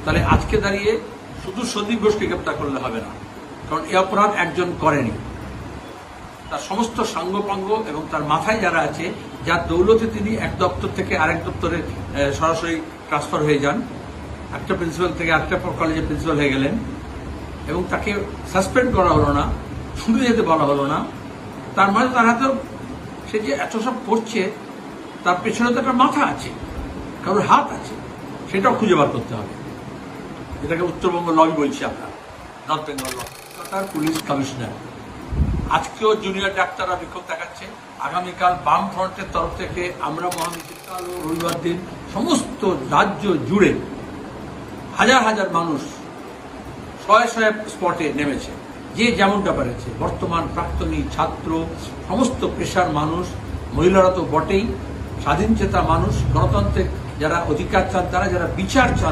তাহলে আজকে দাঁড়িয়ে শুধু সন্দীপ ঘোষকে গ্রেপ্তার করলে হবে না, কারণ এই অপরাধ একজন করেনি, তার সমস্ত সাঙ্গপাঙ্গ এবং তার মাথায় যারা আছে, যার দৌলতে তিনি এক দপ্তর থেকে আরেক দপ্তরে সরাসরি ট্রান্সফার হয়ে যান, একটা প্রিন্সিপাল থেকে আরেকটা কলেজের প্রিন্সিপাল হয়ে গেলেন এবং তাকে সাসপেন্ড করা হলো না, শুনে যেতে বলা হলো না। তার মানে তার হাতেও সে যে এত সব করছে তার পেছনে তো একটা মাথা আছে, কারোর হাত আছে, সেটাও খুঁজে বার করতে হবে। এটাকে উত্তরবঙ্গ লবি বলছি আমরা, নর্থ বেঙ্গল ল। কলকাতার পুলিশ কমিশনার আজকেও জুনিয়র ডাক্তাররা বিক্ষোভ দেখাচ্ছে। আগামীকাল বাম ফ্রন্টের তরফ থেকে আমরা মহামিছিল, রবিবার দিন সমস্ত রাজ্য জুড়ে হাজার হাজার মানুষ শয়ে শয়ে স্পটে নেমেছে, যে যেমনটা পেরেছে। বর্তমান, প্রাক্তনী, ছাত্র, সমস্ত পেশার মানুষ, মহিলারা তো বটেই, স্বাধীনচেতা মানুষ, গণতন্ত্রের যারা অধিকার চান, তারা যারা বিচার চান,